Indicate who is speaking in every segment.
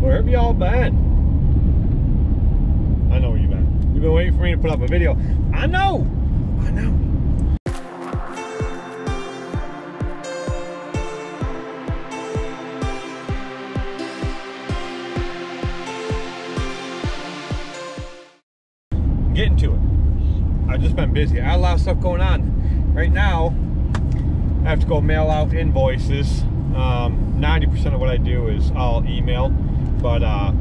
Speaker 1: Where have y'all been? I know where you've been. You've been waiting for me to put up a video. I know. I know. Getting to it. I've just been busy. I had a lot of stuff going on. Right now, I have to go mail out invoices. 90% of what I do is all email, but I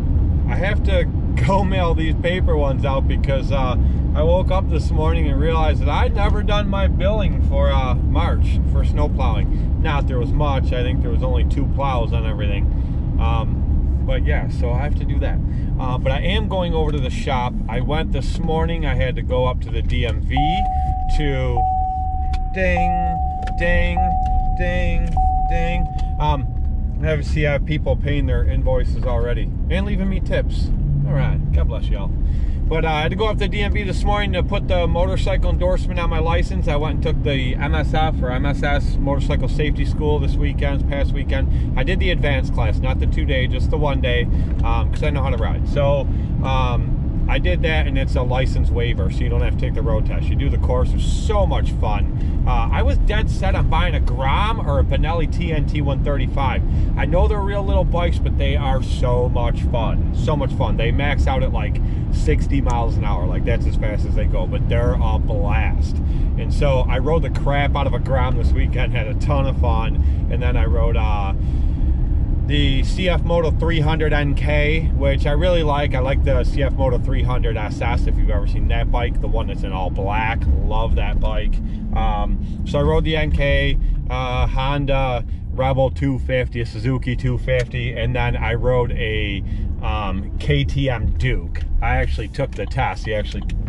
Speaker 1: have to go mail these paper ones out because I woke up this morning and realized that I'd never done my billing for March for snow plowing. Not there was much. I think there was only 2 plows on everything. But yeah, so I have to do that. But I am going over to the shop. I went this morning. I had to go up to the DMV to ding, ding, ding, ding. I have people paying their invoices already and leaving me tips. All right, God bless y'all. But I had to go up to the DMV this morning to put the motorcycle endorsement on my license. I went and took the MSF or MSS Motorcycle Safety School this past weekend. I did the advanced class, not the 2-day, just the 1-day, because I know how to ride. So I did that, and it's a license waiver, so you don't have to take the road test. You do the course. It's so much fun. I was dead set on buying a Grom or a Benelli TNT 135. I know they're real little bikes, but they are so much fun. So much fun. They max out at like 60 miles an hour. Like, that's as fast as they go, but they're a blast. And so I rode the crap out of a Grom this weekend, had a ton of fun. And then I rode the CF Moto 300 NK, which I really like. I like the CF Moto 300 SS, if you've ever seen that bike, the one that's in all black. Love that bike. So I rode the NK, Honda Rebel 250, a Suzuki 250, and then I rode a KTM Duke. I actually took the test, the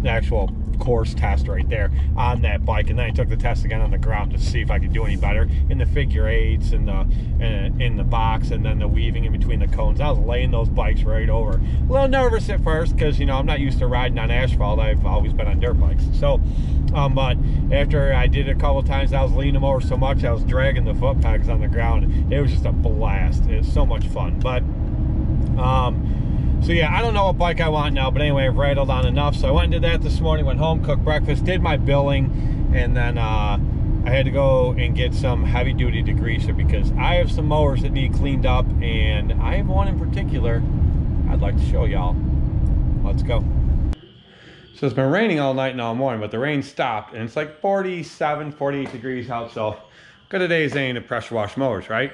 Speaker 1: actual course test right there on that bike, and then I took the test again on the ground to see if I could do any better in the figure eights and in the box, and then the weaving in between the cones. I was laying those bikes right over. A little nervous at first because, you know, I'm not used to riding on asphalt. I've always been on dirt bikes. So but after I did it a couple of times, I was leaning them over so much I was dragging the foot pegs on the ground. It was just a blast. It was so much fun. But so yeah, I don't know what bike I want now, but anyway, I've rattled on enough. So I went and did that this morning, went home, cooked breakfast, did my billing, and then I had to go and get some heavy duty degreaser because I have some mowers that need cleaned up, and I have one in particular I'd like to show y'all. Let's go. So it's been raining all night and all morning, but the rain stopped, and it's like 47, 48 degrees out, so good a day as any to pressure wash mowers, right?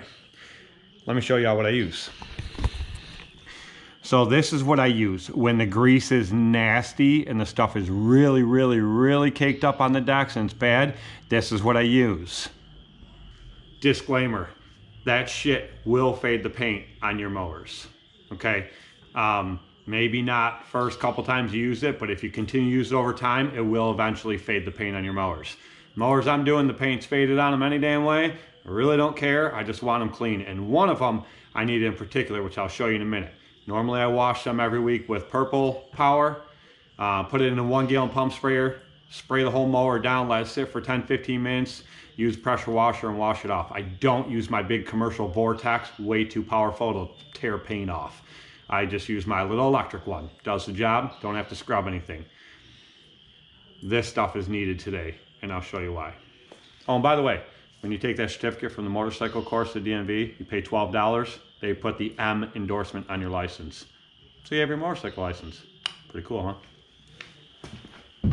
Speaker 1: Let me show y'all what I use. So this is what I use when the grease is nasty and the stuff is really, really, really caked up on the decks and it's bad. This is what I use. Disclaimer, that shit will fade the paint on your mowers, okay? Maybe not first couple times you use it, but if you continue to use it over time, it will eventually fade the paint on your mowers. Mowers I'm doing, the paint's faded on them any damn way. I really don't care. I just want them clean. And one of them I need in particular, which I'll show you in a minute. Normally I wash them every week with Purple Power, put it in a 1-gallon pump sprayer, spray the whole mower down, let it sit for 10-15 minutes, use pressure washer and wash it off. I don't use my big commercial Vortex, way too powerful to tear paint off. I just use my little electric one. Does the job, don't have to scrub anything. This stuff is needed today, and I'll show you why. Oh, and by the way, when you take that certificate from the motorcycle course at DMV, you pay $12. They put the M endorsement on your license. So you have your motorcycle license. Pretty cool, huh?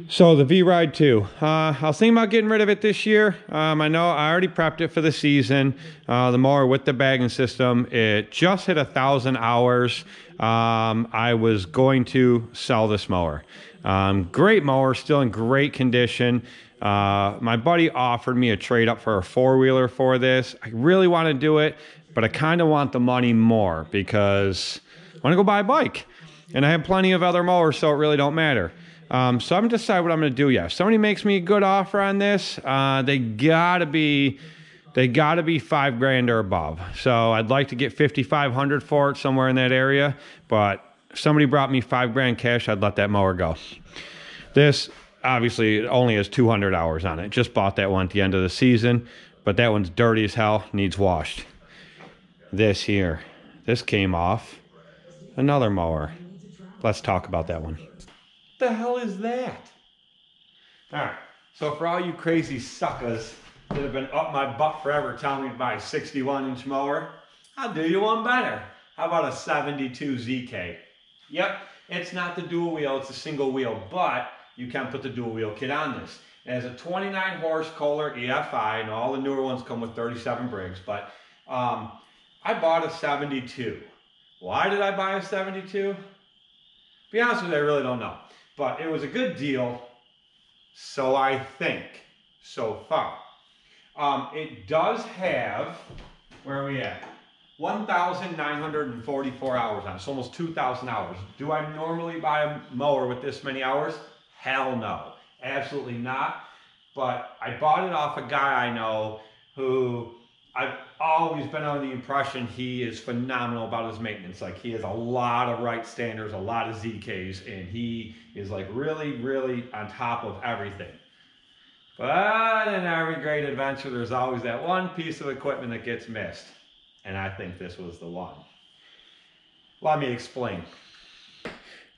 Speaker 1: So the V-Ride 2. I was thinking about getting rid of it this year. I know I already prepped it for the season. The mower with the bagging system, it just hit 1,000 hours. I was going to sell this mower. Great mower, still in great condition. My buddy offered me a trade up for a 4-wheeler for this. I really want to do it, but I kind of want the money more because I want to go buy a bike. And I have plenty of other mowers, so it really don't matter. So I'm gonna decide what I'm gonna do. Yeah, if somebody makes me a good offer on this, they gotta be $5,000 or above. So I'd like to get $5,500 for it, somewhere in that area. But if somebody brought me $5,000 cash, I'd let that mower go. This obviously only has 200 hours on it. Just bought that one at the end of the season, but that one's dirty as hell, needs washed. This here, this came off another mower. Let's talk about that one. What the hell is that? All right, so for all you crazy suckers that have been up my butt forever telling me to buy a 61-inch mower, I'll do you one better. How about a 72 ZK? Yep, it's not the dual wheel, it's a single wheel, but you can put the dual wheel kit on this. It has a 29 horse Kohler EFI, and all the newer ones come with 37 Briggs, but I bought a 72. Why did I buy a 72? To be honest with you, I really don't know. But it was a good deal, so I think, so far. It does have, where are we at? 1,944 hours on it. It's almost 2,000 hours. Do I normally buy a mower with this many hours? Hell no. Absolutely not. But I bought it off a guy I know who I've always been under the impression he is phenomenal about his maintenance. Like, he has a lot of Wright standards, a lot of ZKs, and he is like really, really on top of everything. But in every great adventure, there's always that one piece of equipment that gets missed. And I think this was the one. Let me explain.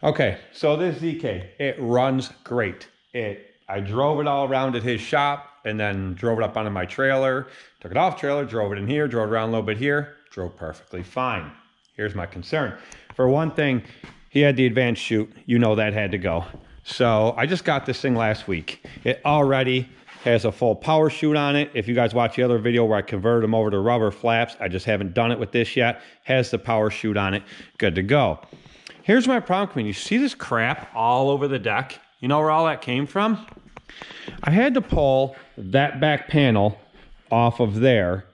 Speaker 1: Okay, so this ZK, it runs great. I drove it all around at his shop and then drove it up onto my trailer, took it off trailer, drove it in here, drove it around a little bit here, drove perfectly fine. Here's my concern. For one thing, he had the advanced chute. You know that had to go. So I just got this thing last week. It already has a full power chute on it. If you guys watch the other video where I converted them over to rubber flaps, I just haven't done it with this yet. Has the power chute on it, good to go. Here's my problem. You see this crap all over the deck? You know where all that came from? I had to pull that back panel off of there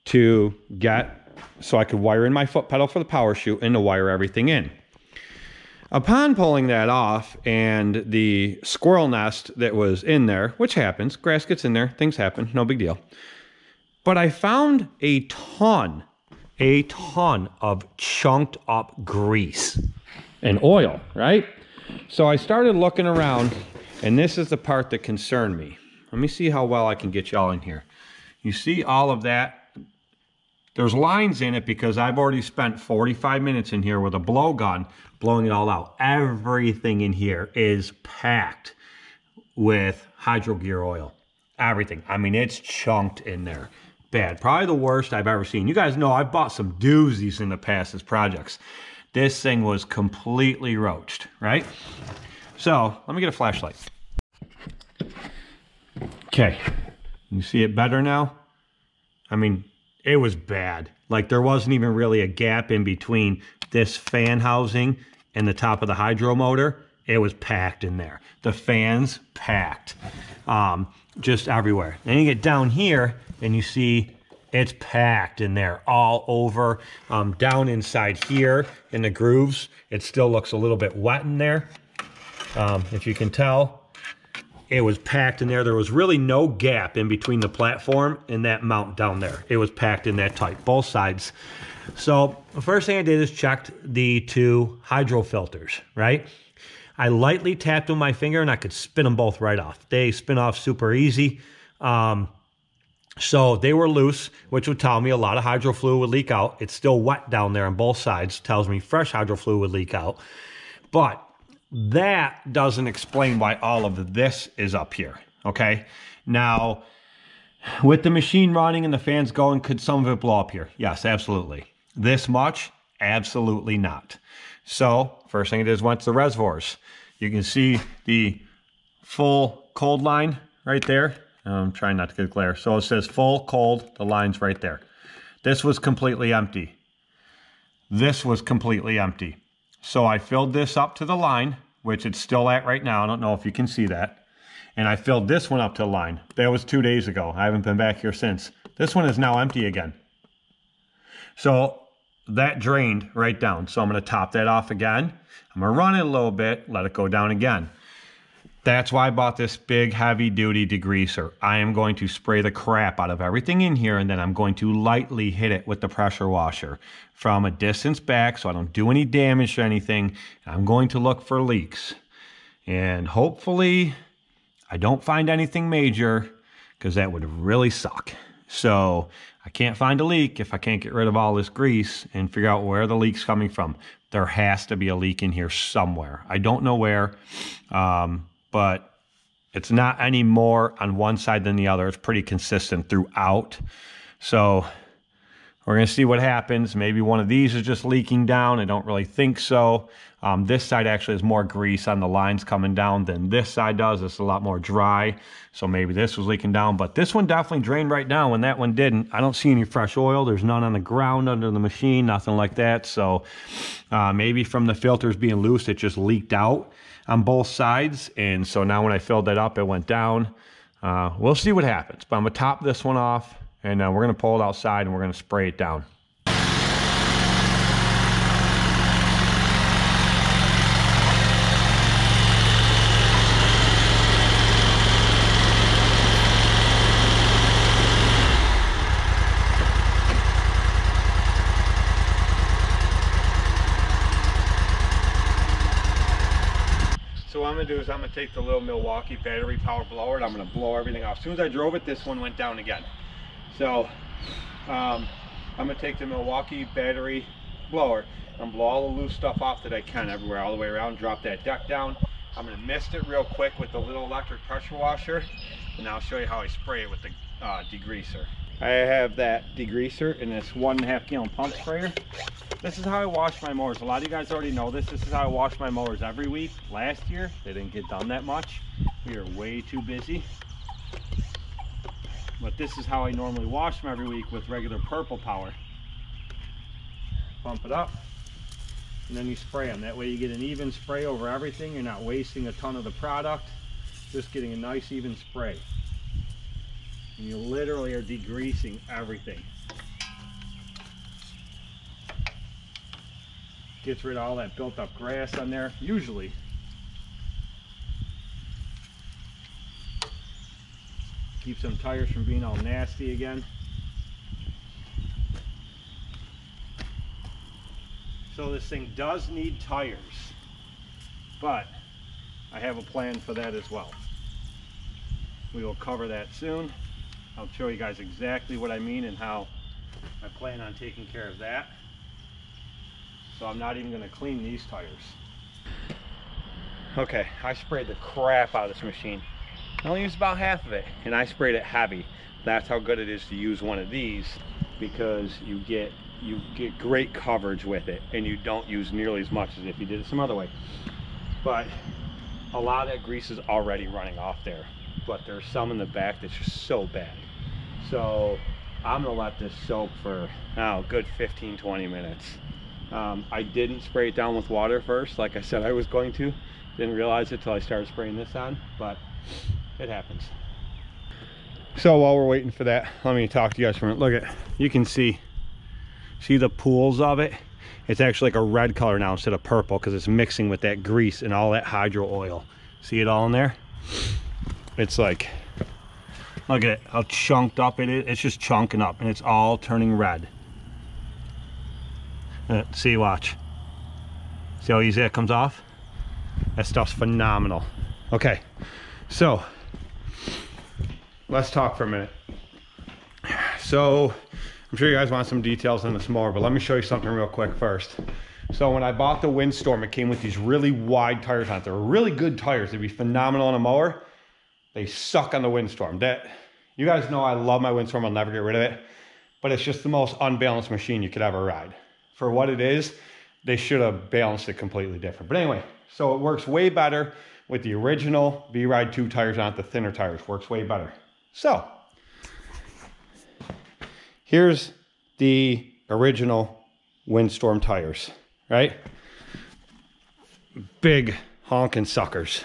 Speaker 1: to get, so I could wire in my foot pedal for the power chute and to wire everything in. Upon pulling that off and the squirrel nest that was in there, which happens, grass gets in there, things happen, no big deal. But I found a ton of chunked up grease and oil, right? So I started looking around, and this is the part that concerned me. Let me see how well I can get y'all in here. You see all of that? There's lines in it because I've already spent 45 minutes in here with a blowgun blowing it all out. Everything in here is packed with hydro gear oil. Everything. I mean, it's chunked in there. Bad. Probably the worst I've ever seen. You guys know I've bought some doozies in the past as projects. This thing was completely roached, right? So, let me get a flashlight. Okay. You see it better now? I mean, it was bad. Like, there wasn't even really a gap in between this fan housing and the top of the hydro motor. It was packed in there. The fans packed. Just everywhere. Then you get down here and you see it's packed in there all over. Down inside here in the grooves, it still looks a little bit wet in there. If you can tell, it was packed in there. There was really no gap in between the platform and that mount down there. It was packed in that tight, both sides. So the first thing I did is checked the two hydro filters, right? I lightly tapped with my finger and I could spin them both right off. They spin off super easy. So they were loose, which would tell me a lot of hydro fluid would leak out. It's still wet down there on both sides. Tells me fresh hydro fluid would leak out. But that doesn't explain why all of this is up here, okay? Now, with the machine running and the fans going, could some of it blow up here? Yes, absolutely. This much? Absolutely not. So, first thing it is, went to the reservoirs. You can see the full cold line right there. I'm trying not to get glare. So it says full cold, the line's right there. This was completely empty. This was completely empty. So I filled this up to the line, which it's still at right now. I don't know if you can see that. And I filled this one up to the line. That was 2 days ago. I haven't been back here since. This one is now empty again. So that drained right down. So I'm going to top that off again. I'm going to run it a little bit, let it go down again. That's why I bought this big heavy duty degreaser. I am going to spray the crap out of everything in here, and then I'm going to lightly hit it with the pressure washer from a distance back so I don't do any damage to anything. I'm going to look for leaks. And hopefully I don't find anything major, because that would really suck. So I can't find a leak if I can't get rid of all this grease and figure out where the leak's coming from. There has to be a leak in here somewhere. I don't know where, but it's not any more on one side than the other. It's pretty consistent throughout. So we're going to see what happens. Maybe one of these is just leaking down. I don't really think so. This side actually has more grease on the lines coming down than this side does. It's a lot more dry. So maybe this was leaking down. But this one definitely drained right down when that one didn't. I don't see any fresh oil. There's none on the ground under the machine, nothing like that. So maybe from the filters being loose, it just leaked out on both sides. And so now when I filled that up, it went down. We'll see what happens. But I'm going to top this one off. And we're going to pull it outside and we're going to spray it down. So what I'm going to do is I'm going to take the little Milwaukee battery power blower and I'm going to blow everything off. As soon as I drove it, this one went down again. So I'm going to take the Milwaukee battery blower and blow all the loose stuff off that I can everywhere, all the way around, drop that deck down. I'm going to mist it real quick with the little electric pressure washer, and I'll show you how I spray it with the degreaser. I have that degreaser in this 1.5 gallon pump sprayer. This is how I wash my mowers. A lot of you guys already know this. This is how I wash my mowers every week. Last year, they didn't get done that much. We are way too busy. But this is how I normally wash them every week with regular purple power. Pump it up, and then you spray them. That way you get an even spray over everything. You're not wasting a ton of the product, just getting a nice even spray. And you literally are degreasing everything. Gets rid of all that built up grass on there, usually. Keeps them tires from being all nasty again. So this thing does need tires, but I have a plan for that as well. We will cover that soon. I'll show you guys exactly what I mean and how I plan on taking care of that. So I'm not even going to clean these tires. Okay, I sprayed the crap out of this machine. I only used about half of it, and I sprayed it heavy. That's how good it is to use one of these, because you get great coverage with it, and you don't use nearly as much as if you did it some other way. But a lot of that grease is already running off there, but there's some in the back that's just so bad. So I'm gonna let this soak for a good 15-20 minutes. I didn't spray it down with water first, like I said I was going to. Didn't realize it till I started spraying this on, but it happens. So while we're waiting for that, let me talk to you guys for a minute. Look at, you can see the pools of it. It's actually like a red color now instead of purple, because it's mixing with that grease and all that hydro oil. See it all in there? It's like, look at it, how chunked up it is. It's just chunking up, and it's all turning red. See, watch. See how easy that comes off? That stuff's phenomenal. Okay, so let's talk for a minute. So I'm sure you guys want some details on this mower, but let me show you something real quick first. So when I bought the Windstorm, it came with these really wide tires on it. They're really good tires. They'd be phenomenal on a mower. They suck on the Windstorm. That, you guys know I love my Windstorm. I'll never get rid of it. But it's just the most unbalanced machine you could ever ride. For what it is, they should have balanced it completely different. But anyway, so it works way better with the original V-Ride 2 tires on it. The thinner tires works way better. So here's the original Windstorm tires, right? Big honking suckers.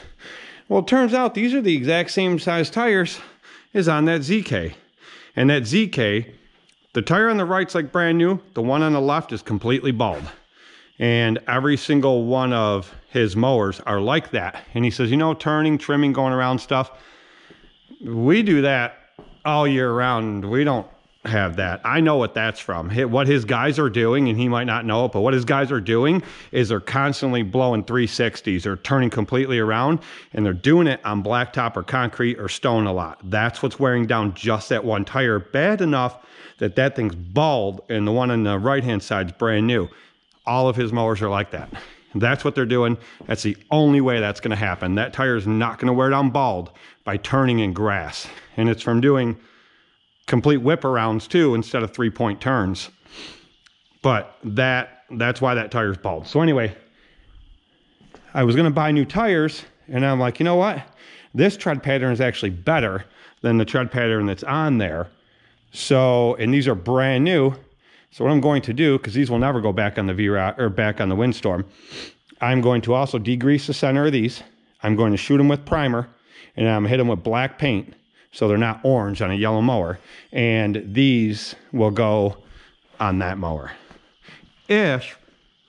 Speaker 1: Well, it turns out these are the exact same size tires as on that ZK. And that ZK, the tire on the right's like brand new. The one on the left is completely bald. And every single one of his mowers are like that. And he says, you know, turning, trimming, going around stuff, we do that all year round. We don't have that. I know what that's from. What his guys are doing, and he might not know it, but what his guys are doing is they're constantly blowing 360s. They're turning completely around, and they're doing it on blacktop or concrete or stone a lot. That's what's wearing down just that one tire bad enough that that thing's bald, and the one on the right-hand side is brand new. All of his mowers are like that. That's what they're doing. That's the only way that's going to happen. That tire is not going to wear down bald by turning in grass, and it's from doing complete whip arounds too instead of 3-point turns. But that's why that tire's bald. So anyway, I was gonna buy new tires, and I'm like, you know what, this tread pattern is actually better than the tread pattern that's on there. So, and these are brand new. So what I'm going to do, because these will never go back on the V-Rod or back on the Windstorm, I'm going to also degrease the center of these. I'm going to shoot them with primer, and I'm gonna hit them with black paint so they're not orange on a yellow mower, and these will go on that mower. If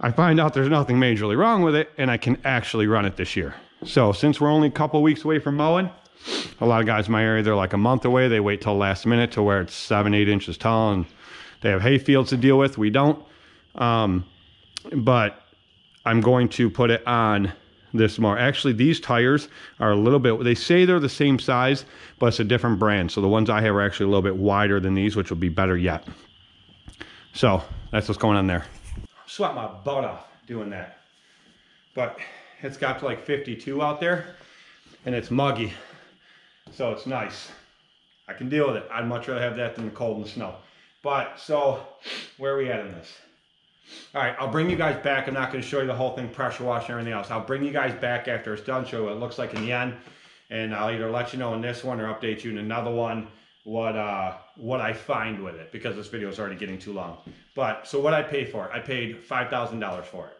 Speaker 1: I find out there's nothing majorly wrong with it and I can actually run it this year. So since we're only a couple weeks away from mowing, a lot of guys in my area, they're like a month away. They wait till last minute to where it's 7-8 inches tall, and they have hay fields to deal with. We don't. But I'm going to put it on this mower. Actually, these tires are a little bit, they say they're the same size, but it's a different brand. So the ones I have are actually a little bit wider than these, which will be better yet. So that's what's going on there. Sweat my butt off doing that. But it's got to like 52 out there, and it's muggy. So it's nice. I can deal with it. I'd much rather have that than the cold and the snow. But so where are we at in this? All right, I'll bring you guys back. I'm not going to show you the whole thing, pressure wash and everything else. I'll bring you guys back after it's done, show you what it looks like in the end, and I'll either let you know in this one or update you in another one what I find with it, because this video is already getting too long. But so what I paid for it, I paid $5,000 for it.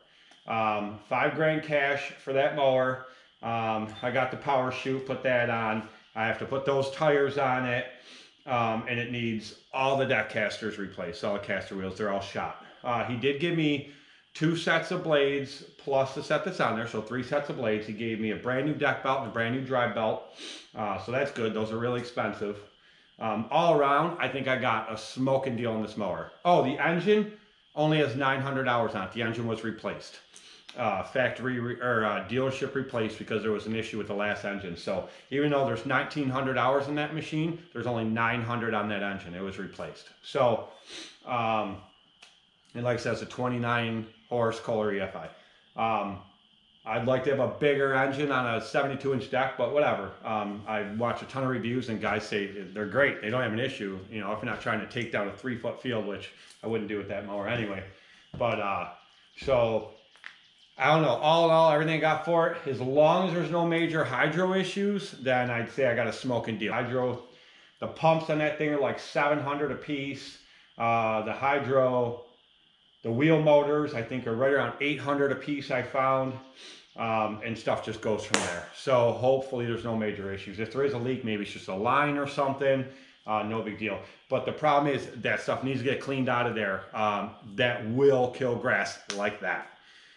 Speaker 1: $5,000 cash for that mower. I got the power chute, put that on. I have to put those tires on it, and it needs all the deck casters replaced, all the caster wheels, they're all shot. He did give me 2 sets of blades plus the set that's on there, so 3 sets of blades. He gave me a brand new deck belt and a brand new drive belt, so that's good. Those are really expensive. All around, I think I got a smoking deal on this mower. Oh, the engine only has 900 hours on it. The engine was replaced. Factory dealership replaced because there was an issue with the last engine. So even though there's 1,900 hours in that machine, there's only 900 on that engine. It was replaced. So, and like I said, it's a 29 horse Kohler EFI. I'd like to have a bigger engine on a 72-inch deck, but whatever. I watch a ton of reviews and guys say they're great. They don't have an issue, you know, if you're not trying to take down a 3-foot field, which I wouldn't do with that mower anyway. But so I don't know. All in all, everything I got for it, as long as there's no major hydro issues, then I'd say I got a smoking deal. Hydro, the pumps on that thing are like $700 a piece. The hydro, the wheel motors, I think are right around $800 a piece, I found, and stuff just goes from there. So hopefully there's no major issues. If there is a leak, maybe it's just a line or something, no big deal. But the problem is that stuff needs to get cleaned out of there. That will kill grass like that.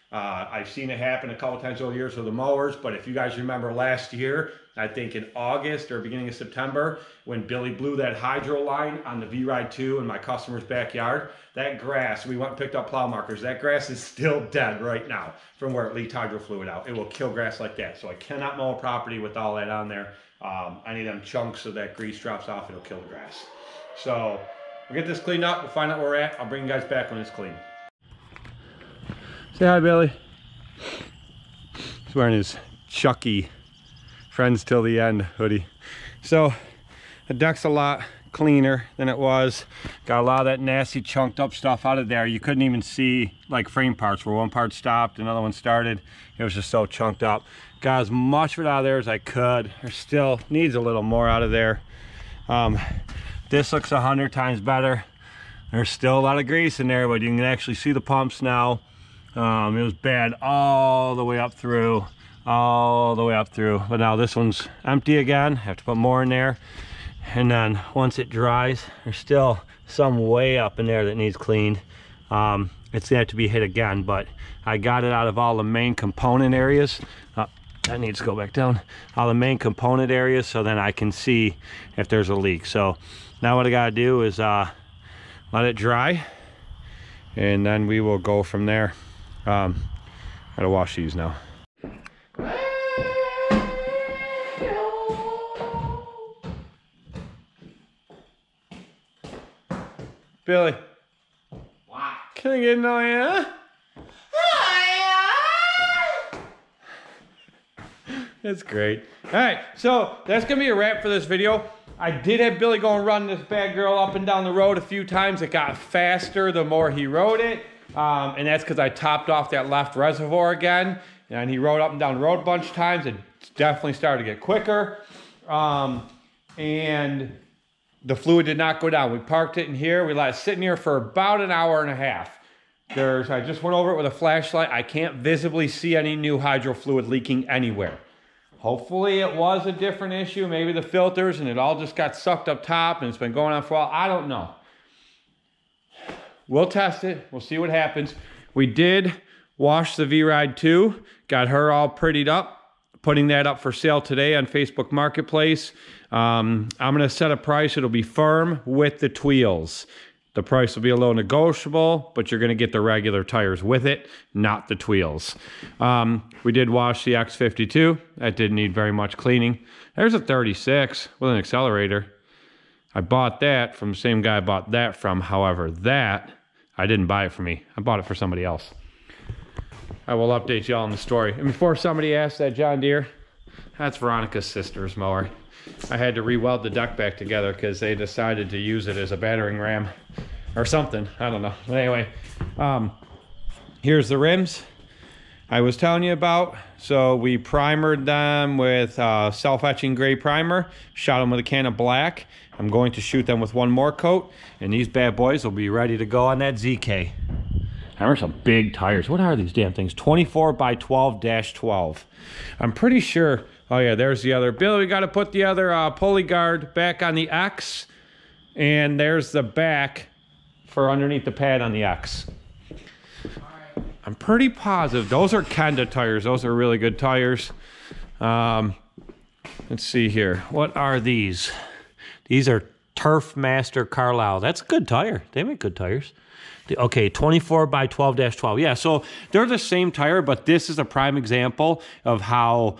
Speaker 1: I've seen it happen a couple times over the years with the mowers, but if you guys remember last year, I think in August or beginning of September, when Billy blew that hydro line on the V-Ride 2 in my customer's backyard, that grass, we went and picked up plow markers, that grass is still dead right now from where it leaked hydro fluid out. It will kill grass like that. So I cannot mow a property with all that on there. Any of them chunks of that grease drops off, it'll kill the grass. So we'll get this cleaned up, we'll find out where we're at. I'll bring you guys back when it's clean. Say hi, Billy. He's wearing his Chucky Friends Till the End hoodie. So the deck's a lot cleaner than it was. Got a lot of that nasty chunked up stuff out of there. You couldn't even see like frame parts where one part stopped, another one started. It was just so chunked up. Got as much of it out of there as I could. There still needs a little more out of there. This looks 100 times better. There's still a lot of grease in there, but you can actually see the pumps now. It was bad all the way up through, but now this one's empty again. Have to put more in there, and then once it dries, there's still some way up in there that needs cleaned. It's gonna have to be hit again, but I got it out of all the main component areas. That needs to go back down. All the main component areas, so then I can see if there's a leak. So now what I gotta do is let it dry, and then we will go from there. Gotta wash these now. Billy.
Speaker 2: What?
Speaker 1: Can I get an eye? That's great. All right, so that's gonna be a wrap for this video. I did have Billy go and run this bad girl up and down the road a few times. It got faster the more he rode it. And that's because I topped off that left reservoir again. And he rode up and down the road a bunch of times. It definitely started to get quicker. And the fluid did not go down. We parked it in here. We let it sit in here for about an hour and a half. I just went over it with a flashlight. I can't visibly see any new hydro fluid leaking anywhere. Hopefully it was a different issue, maybe the filters, and it all just got sucked up top and it's been going on for a while. I don't know. We'll test it. We'll see what happens. We did wash the V-Ride 2, got her all prettied up, putting that up for sale today on Facebook Marketplace. I'm going to set a price. It'll be firm with the tweels. The price will be a little negotiable, but you're going to get the regular tires with it, not the tweels. We did wash the X52. That didn't need very much cleaning. There's a 36 with an accelerator. I bought that from the same guy I bought that from. However, that, I didn't buy it for me. I bought it for somebody else. I will update y'all on the story. And before somebody asks that John Deere, that's Veronica's sister's mower. I had to re-weld the deck back together because they decided to use it as a battering ram or something. I don't know. But anyway, here's the rims I was telling you about. So we primered them with self-etching gray primer, shot them with a can of black. I'm going to shoot them with one more coat, and these bad boys will be ready to go on that ZK. There are some big tires. What are these damn things? 24 by 12-12. I'm pretty sure. Oh yeah, there's the other. Billy, we got to put the other pulley guard back on the X. And there's the back for underneath the pad on the X. Right. I'm pretty positive. Those are Kenda tires. Those are really good tires. Let's see here. What are these? These are Turf Master Carlisle. That's a good tire. They make good tires. Okay, 24 by 12-12. Yeah, so they're the same tire, but this is a prime example of how,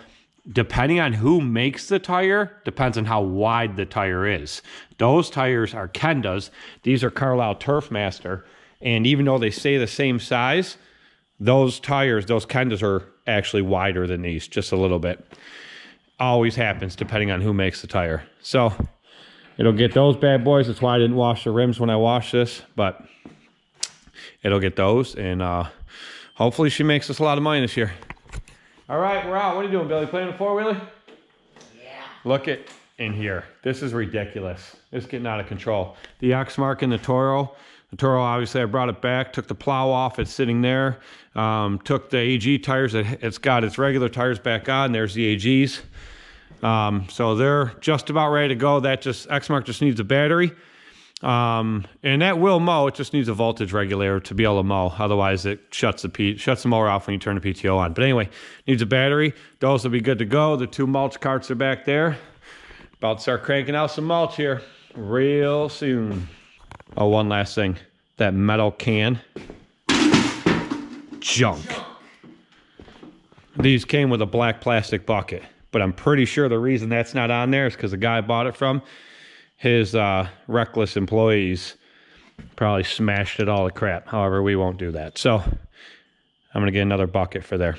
Speaker 1: depending on who makes the tire, depends on how wide the tire is. Those tires are Kendas. These are Carlisle Turf Master. And even though they say the same size, those tires, those Kendas are actually wider than these, just a little bit. Always happens depending on who makes the tire. So it'll get those bad boys. That's why I didn't wash the rims when I washed this, but it'll get those, and hopefully she makes us a lot of money this year. All right, we're out. What are you doing, Billy? Playing the four-wheeler? Yeah. Look at in here. This is ridiculous. It's getting out of control. The X mark in the Toro. The Toro, obviously, I brought it back, took the plow off. It's sitting there. Took the AG tires. It's got its regular tires back on. There's the AGs. So they're just about ready to go. That X mark just needs a battery. And that will mow. It just needs a voltage regulator to be able to mow. Otherwise, it shuts the mower off when you turn the PTO on. But anyway, needs a battery. Those will be good to go. The two mulch carts are back there. About to start cranking out some mulch here real soon. Oh, one last thing. That metal can. Junk. These came with a black plastic bucket. But I'm pretty sure the reason that's not on there is because the guy I bought it from, his reckless employees probably smashed it all to crap. However, we won't do that. So I'm going to get another bucket for there.